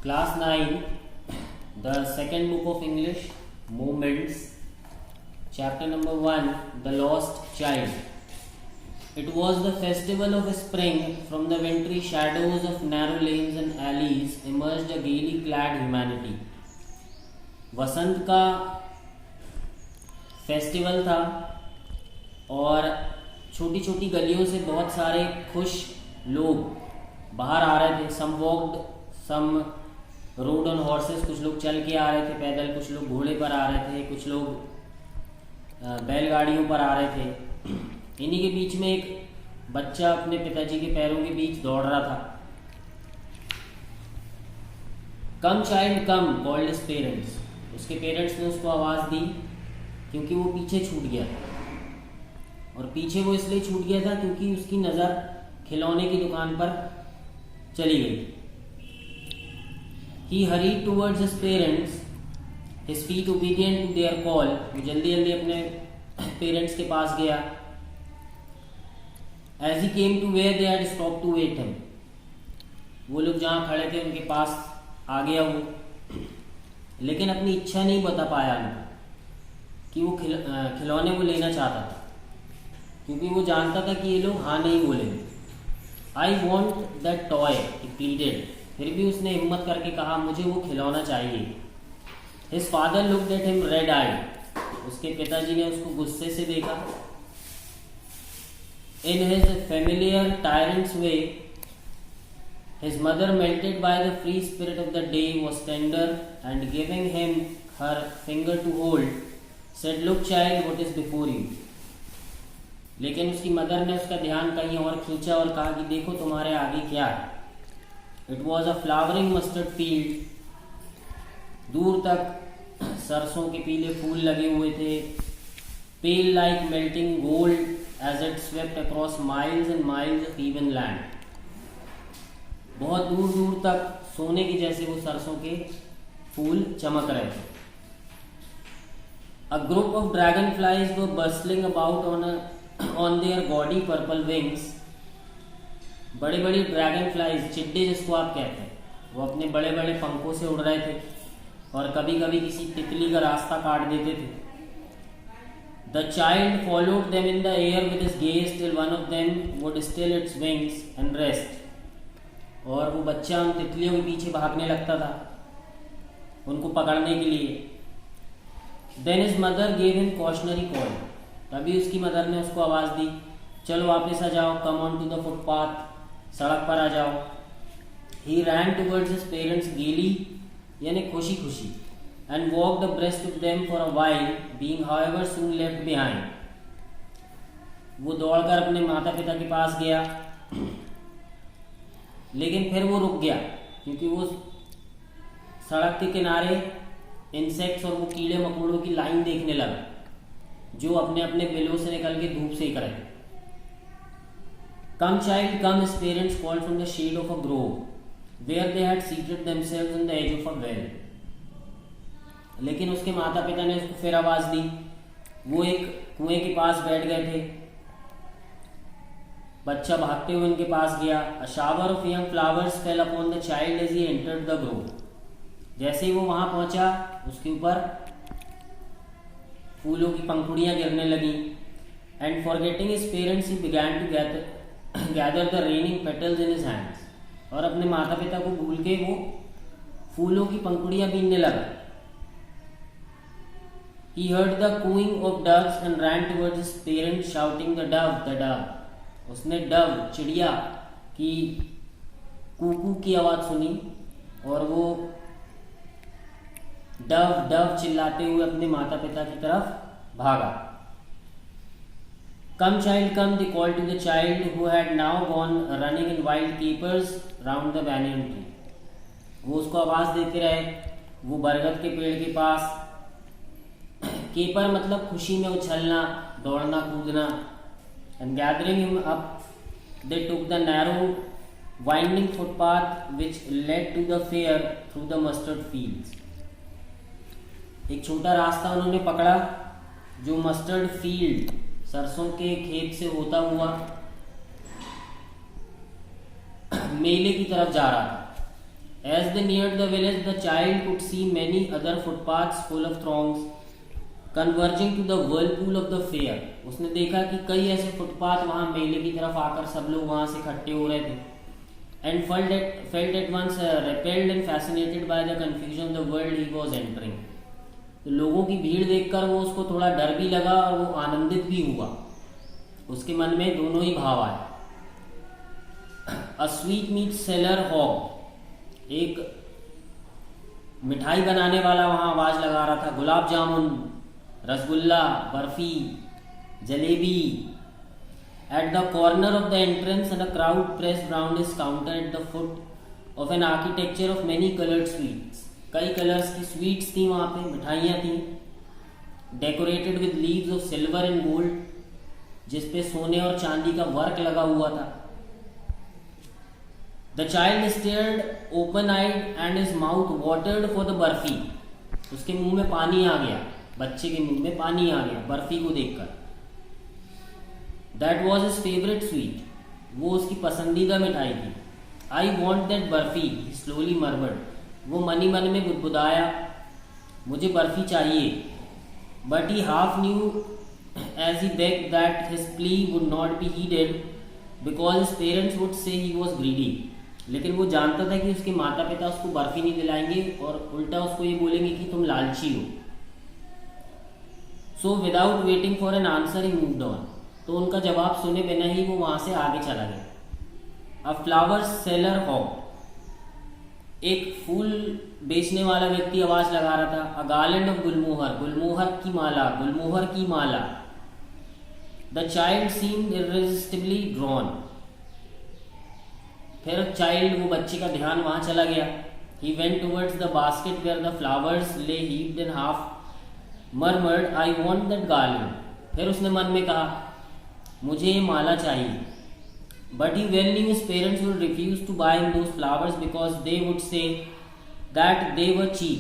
Class 9, the second book of English, Movements, chapter number 1, The Lost Child. It was the festival of spring. From the wintry shadows of narrow lanes and alleys emerged a gaily clad humanity. वसंत का festival था और छोटी छोटी गलियों से बहुत सारे खुश लोग बाहर आ रहे थे. Some walked, some rode on horses, कुछ लोग चल के आ रहे थे पैदल, कुछ लोग घोड़े पर आ रहे थे, कुछ लोग बैलगाड़ियों पर आ रहे थे. इन्हीं के बीच में एक बच्चा अपने पिताजी के पैरों के बीच दौड़ रहा था. कम चाइल्ड कम कॉल्ड हिज पेरेंट्स. उसके पेरेंट्स ने उसको आवाज़ दी क्योंकि वो पीछे छूट गया था. और पीछे वो इसलिए छूट गया था क्योंकि उसकी नज़र खिलौने की दुकान पर चली गई. He hurried towards his parents, his feet obedient to their call. वो जल्दी जल्दी अपने पेरेंट्स के पास गया. As he came to where they had stopped to wait him, वो लोग जहाँ खड़े थे उनके पास आ गया वो. लेकिन अपनी इच्छा नहीं बता पाया कि वो खिलौने वो लेना चाहता था, क्योंकि वो जानता था कि ये लोग हाँ नहीं बोलेंगे. I want that toy, he pleaded. फिर भी उसने हिम्मत करके कहा मुझे वो खिलौना चाहिए. His father looked at him red eyed. उसके पिताजी ने उसको गुस्से से देखा. In his familiar tyrant's way, his mother, melted by the free spirit of the day, was tender, and giving him her finger to hold, said, "Look, child, what is before you." लेकिन उसकी mother ने उसका ध्यान कहीं और खींचा और कहा कि देखो तुम्हारे आगे क्या है. It was a flowering mustard field. दूर तक सरसों के पीले फूल लगे हुए थे. Pale like melting gold as it swept across miles and miles of even land. बहुत दूर दूर तक सोने की जैसे वो सरसों के फूल चमक रहे थे. A group of dragonflies were bustling about on their gaudy purple wings. बड़े बड़े ड्रैगन फ्लाइज, चिड्डे जिसको आप कहते हैं, वो अपने बड़े बड़े पंखों से उड़ रहे थे और कभी कभी किसी तितली का रास्ता काट देते थे. The child followed them in the air with his gaze till one of them would still its wings and rest. और वो बच्चा उन तितलियों के पीछे भागने लगता था उनको पकड़ने के लिए. Then his mother gave him cautionary call. तभी उसकी मदर ने उसको आवाज़ दी, चलो वापस आ जाओ, come on to the footpath, सड़क पर आ जाओ. He ran towards his parents gaily, यानी खुशी खुशी, and walked abreast of them for a while, being however soon left behind. वो दौड़कर अपने माता पिता के पास गया, लेकिन फिर वो रुक गया क्योंकि वो सड़क के किनारे इंसेक्ट्स और वो कीड़े मकोड़ों की लाइन देखने लगा जो अपने अपने बिलों से निकल के धूप सेक रहे थे. Come child, come, his parents called from the shade of a grove, where they had seated themselves on the edge of a well. लेकिन उसके माता पिता ने उसको फिर आवाज़ दी. वो एक कुएं के पास बैठ गए थे. बच्चा भागते हुए उनके पास गया. A shower of young flowers fell upon the child as he entered the grove. जैसे ही वो वहाँ पहुँचा उसके ऊपर फूलों की पंखुड़ियाँ गिरने लगी. And forgetting his parents, he began to gather the raining petals in his hands. और अपने माता पिता को भूल के वो फूलों की पंखुड़ियाँ बीनने लगा. He heard the cooing of doves and ran towards his parents shouting, "The dove, the dove." उसने डव, चिड़िया की कूकू की आवाज़ सुनी और वो डव डव चिल्लाते हुए अपने माता पिता की तरफ भागा. Come child, come, they called to the child who had now gone running in wild capers round the banyan tree. वो उसको आवाज़ देते रहे. वो बरगद के पेड़ के पास, केपर मतलब खुशी में उछलना, दौड़ना, कूदना. And gathering him up, they took the narrow, winding footpath which led to the fair through the mustard fields. एक छोटा रास्ता उन्होंने पकड़ा जो मस्टर्ड फील्ड, सरसों के खेत से होता हुआ मेले की तरफ जा रहा था. As they neared the village, the child could see many other footpaths full of throngs converging to the whirlpool of the fair. उसने देखा कि कई ऐसे फुटपाथ वहाँ मेले की तरफ आकर सब लोग वहाँ से इकट्ठे हो रहे थे. And felt at once repelled and fascinated by the confusion of the world he was entering. तो लोगों की भीड़ देखकर वो उसको थोड़ा डर भी लगा और वो आनंदित भी हुआ. उसके मन में दोनों ही भाव आए. A sweetmeat seller hawk, एक मिठाई बनाने वाला वहाँ आवाज लगा रहा था. Gulab jamun, rasgulla, barfi, jalebi. At the corner of the entrance, and a crowd pressed round his counter at the foot of an architecture of many colored sweets. कई कलर्स की स्वीट्स थी वहाँ पे, मिठाइयाँ थी. Decorated with leaves of silver and gold, जिसपे सोने और चांदी का वर्क लगा हुआ था. The child stared open-eyed and his mouth watered for the barfi. उसके मुंह में पानी आ गया, बच्चे के मुंह में पानी आ गया बर्फी को देखकर. That was his favorite sweet. वो उसकी पसंदीदा मिठाई थी. I want that barfi, he slowly murmured. वो मन ही मन में बुदबुदाया, मुझे बर्फी चाहिए. But he half knew as he begged that his plea would not be heeded because his parents would say he was greedy. लेकिन वो जानता था कि उसके माता पिता उसको बर्फी नहीं दिलाएंगे और उल्टा उसको ये बोलेंगे कि तुम लालची हो. So without waiting for an answer he moved on. तो उनका जवाब सुने बिना ही वो वहां से आगे चला गया. A flower seller hawk, एक फूल बेचने वाला व्यक्ति आवाज लगा रहा था. A garland of गुलमोहर, गुलमोहर की माला, गुलमोहर की माला. The child seemed irresistibly drawn. फिर चाइल्ड, वो बच्चे का ध्यान वहां चला गया. He went towards the basket where the flowers lay heaped and half murmured, I want that garland. फिर उसने मन में कहा, मुझे ये माला चाहिए. But he well knew his parents would refuse to buy him those flowers because they would say that they were cheap.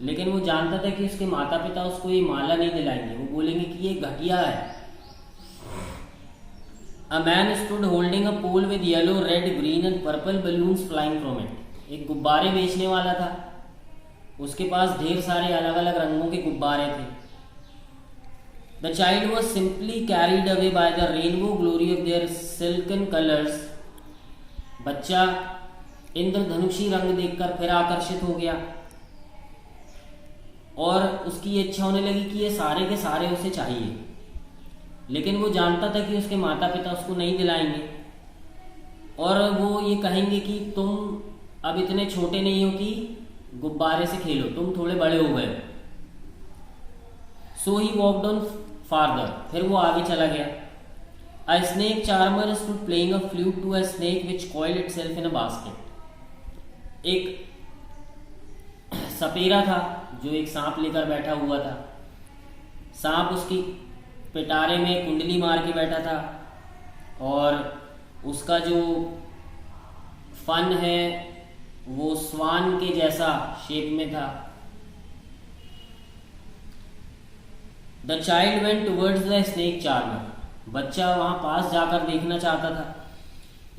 लेकिन वो जानता था कि उसके माता पिता उसको ये माला नहीं दिलाएंगे. वो बोलेंगे कि ये घटिया है. A man stood holding a pole with yellow, red, green and purple balloons flying from it. एक गुब्बारे बेचने वाला था. उसके पास ढेर सारे अलग अलग रंगों के गुब्बारे थे. The child was simply carried away by the rainbow glory of their silken colors. बच्चा इंद्रधनुषी रंग देखकर फिर आकर्षित हो गया और उसकी ये इच्छा होने लगी कि ये सारे के सारे उसे चाहिए. लेकिन वो जानता था कि उसके माता पिता उसको नहीं दिलाएंगे और वो ये कहेंगे कि तुम अब इतने छोटे नहीं हो कि गुब्बारे से खेलो, तुम थोड़े बड़े हो गए. So he walked on farther. फिर वो आगे चला गया. A snake charmer stood playing a flute to a snake which coiled itself in a basket. एक सपेरा था जो एक सांप लेकर बैठा हुआ था. सांप उसकी पिटारे में कुंडली मार के बैठा था और उसका जो फन है वो स्वान के जैसा शेप में था. The child went towards the snake charmer. बच्चा वहाँ पास जाकर देखना चाहता था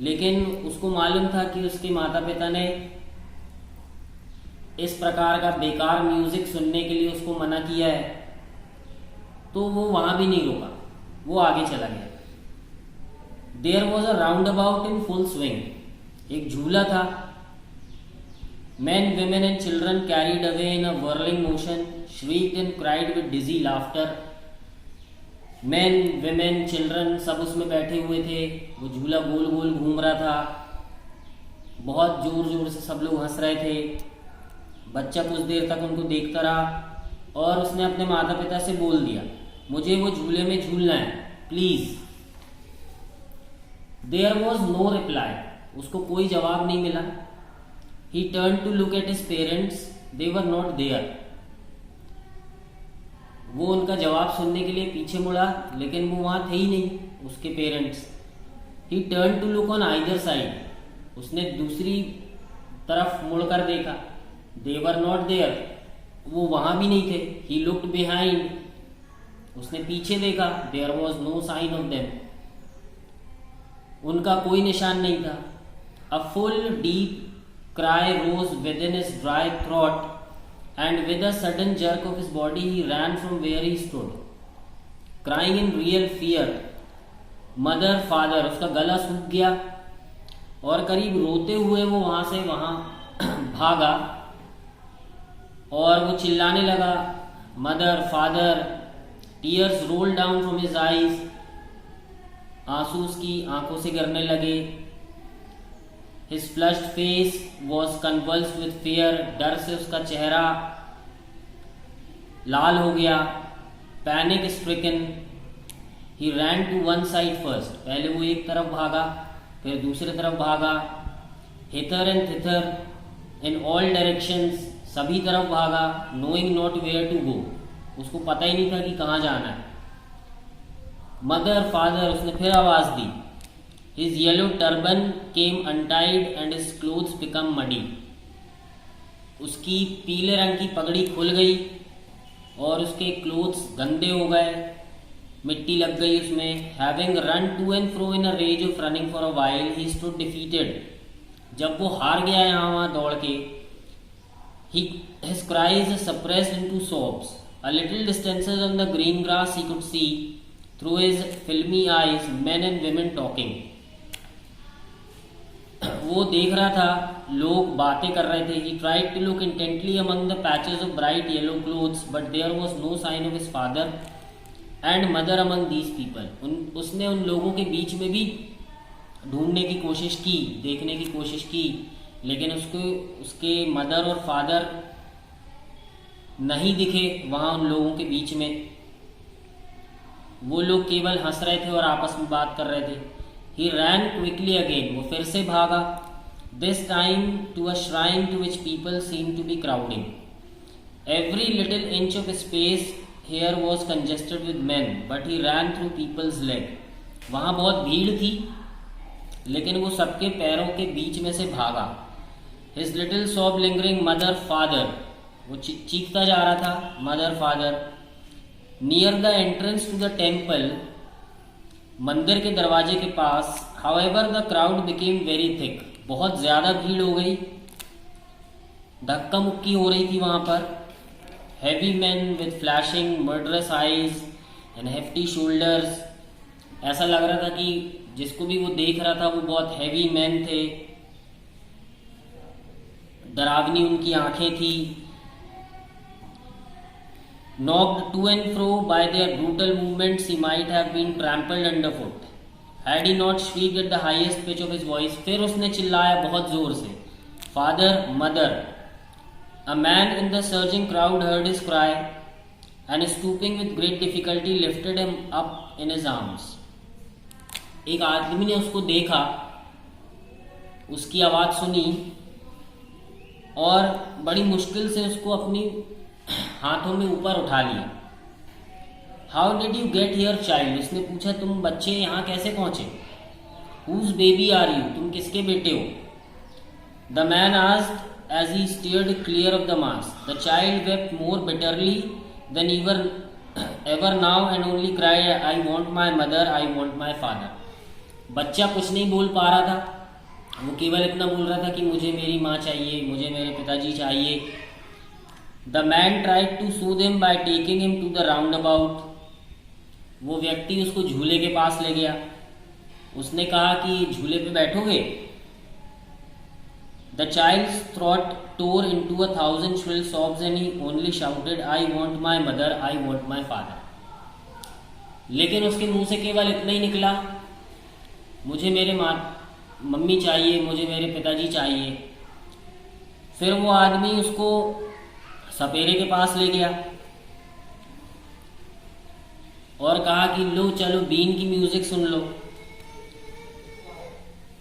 लेकिन उसको मालूम था कि उसके माता पिता ने इस प्रकार का बेकार म्यूजिक सुनने के लिए उसको मना किया है. तो वो वहाँ भी नहीं रुका, वो आगे चला गया. There was a roundabout in full swing. एक झूला था. Men, women and children carried away in a whirling motion shrieked and cried with dizzy laughter. Men, women, children सब उसमें बैठे हुए थे. वो झूला गोल गोल घूम रहा था. बहुत जोर जोर से सब लोग हंस रहे थे. बच्चा कुछ देर तक उनको देखता रहा और उसने अपने माता पिता से बोल दिया, मुझे वो झूले में झूलना है, please. There was no reply. उसको कोई जवाब नहीं मिला. He turned to look at his parents. They were not there. वो उनका जवाब सुनने के लिए पीछे मुड़ा लेकिन वो वहाँ थे ही नहीं, उसके parents. He turned to look on either side. उसने दूसरी तरफ मुड़कर देखा. They were not there. वो वहाँ भी नहीं थे. He looked behind. उसने पीछे देखा. There was no sign of them. उनका कोई निशान नहीं था. A full deep cry rose within his dry throat, and with a sudden jerk of his body he ran from where he stood, crying in real fear. Mother, father, उसका गला सूख गया और करीब रोते हुए वो वहाँ से वहाँ भागा और वो चिल्लाने लगा, mother, father. Tears roll down from his eyes, आंसू उसकी आंखों से गिरने लगे. His flushed face was convulsed with fear, डर से उसका चेहरा लाल हो गया. Panic stricken he ran to one side first, पहले वो एक तरफ भागा फिर दूसरी तरफ भागा. Hither and thither in all directions, सभी तरफ भागा. Knowing not where to go, उसको पता ही नहीं था कि कहाँ जाना है. मदर, फादर, उसने फिर आवाज दी. His yellow turban came untied and his clothes become muddy, उसकी पीले रंग की पगड़ी खुल गई और उसके क्लोथ्स गंदे हो गए, मिट्टी लग गई उसमें. Having run to and fro in a rage of running for a while, he stood defeated. जब वो हार गया यहाँ वहाँ दौड़ के, his cries suppressed into sobs. A little distances on the green grass he could see through his filmy eyes men and women talking. वो देख रहा था लोग बातें कर रहे थे. He tried to look intently among the patches of bright yellow clothes, but there was no sign of his father and mother among these people. उसने उन लोगों के बीच में भी ढूंढने की कोशिश की, देखने की कोशिश की, लेकिन उसको उसके मदर और फादर नहीं दिखे वहाँ उन लोगों के बीच में. वो लोग केवल हंस रहे थे और आपस में बात कर रहे थे. ही रैन क्विकली अगेन, वो फिर से भागा. This time to a shrine to which people seem to be crowding. Every little inch of space here was congested with man, but he ran through people's leg. वहाँ बहुत भीड़ थी लेकिन वो सबके पैरों के बीच में से भागा. His little sob lingering mother, father, वो चीखता जा रहा था, mother, father. Near the entrance to the temple, मंदिर के दरवाजे के पास. However the crowd became very thick, बहुत ज़्यादा भीड़ हो गई, धक्का मुक्की हो रही थी वहाँ पर. Heavy man with flashing murderous eyes and hefty shoulders. ऐसा लग रहा था कि जिसको भी वो देख रहा था वो बहुत हैवी मैन थे, डरावनी उनकी आंखें थी. Knocked to and fro by their brutal movements, he might have been trampled underfoot, had he not shrieked at the highest pitch of his voice. फिर उसने चिल्लाया बहुत जोर से, Father, mother. A man in the surging crowd heard his cry and stooping with great difficulty lifted him up in his arms. एक आदमी ने उसको देखा, उसकी आवाज़ सुनी और बड़ी मुश्किल से उसको अपनी हाथों में ऊपर उठा लिया. How did you get here child, उसने पूछा, तुम बच्चे यहाँ कैसे पहुँचे. हुज बेबी आर यू, तुम किसके बेटे हो. The man asked as he steered clear of the mass. The child wept more bitterly than ever now and only cried, I want my mother, I want my father. बच्चा कुछ नहीं बोल पा रहा था, वो केवल इतना बोल रहा था कि मुझे मेरी माँ चाहिए, मुझे मेरे पिताजी चाहिए. The man tried to soothe him by taking him to the roundabout. वो व्यक्ति उसको झूले के पास ले गया. उसने कहा कि झूले पे बैठोगे. The child's throat tore into 1,000 shrill sobs and he only shouted, I want my mother, I want my father. लेकिन उसके मुंह से केवल इतना ही निकला, मुझे मेरे मम्मी चाहिए, मुझे मेरे पिताजी चाहिए. फिर वो आदमी उसको सपेरे के पास ले गया और कहा कि लो चलो बीन की म्यूजिक सुन लो.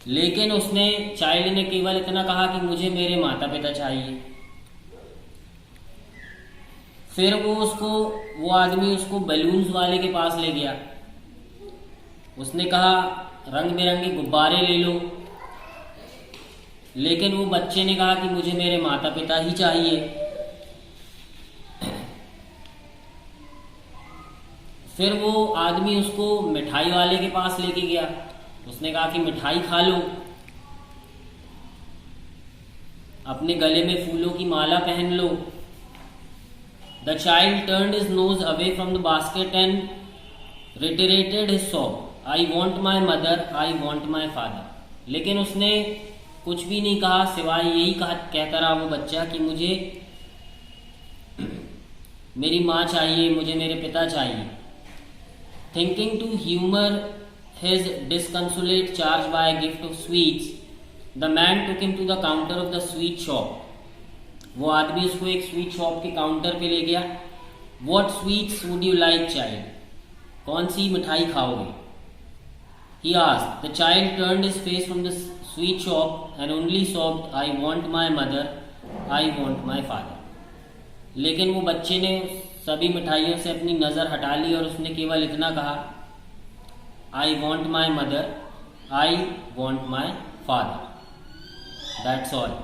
लेकिन उसने चाइल्ड ने केवल इतना कहा कि मुझे मेरे माता पिता चाहिए. फिर वो आदमी उसको बैलून्स वाले के पास ले गया. उसने कहा रंग बिरंगे गुब्बारे ले लो. लेकिन वो बच्चे ने कहा कि मुझे मेरे माता पिता ही चाहिए. फिर वो आदमी उसको मिठाई वाले के पास लेके गया. उसने कहा कि मिठाई खा लो. अपने गले में फूलों की माला पहन लो। The child turned his nose away from the basket and reiterated his sob, I want my mother, I want my father. लेकिन उसने कुछ भी नहीं कहा सिवाय यही कहता रहा वो बच्चा कि मुझे मेरी माँ चाहिए, मुझे मेरे पिता चाहिए। Thinking to humour his disconsolate charge by gift of sweets, the man took him to the counter of the sweet shop. वो आदमी उसको एक स्वीट शॉप के काउंटर पे ले गया। What sweets would you like child, कौन सी मिठाई खाओगे? He asked. The child turned his face from the sweet shop and only sobbed, I want my mother, I want my father. लेकिन वो बच्चे ने सभी मिठाइयों से अपनी नज़र हटा ली और उसने केवल इतना कहा, I want my mother, I want my father. That's all.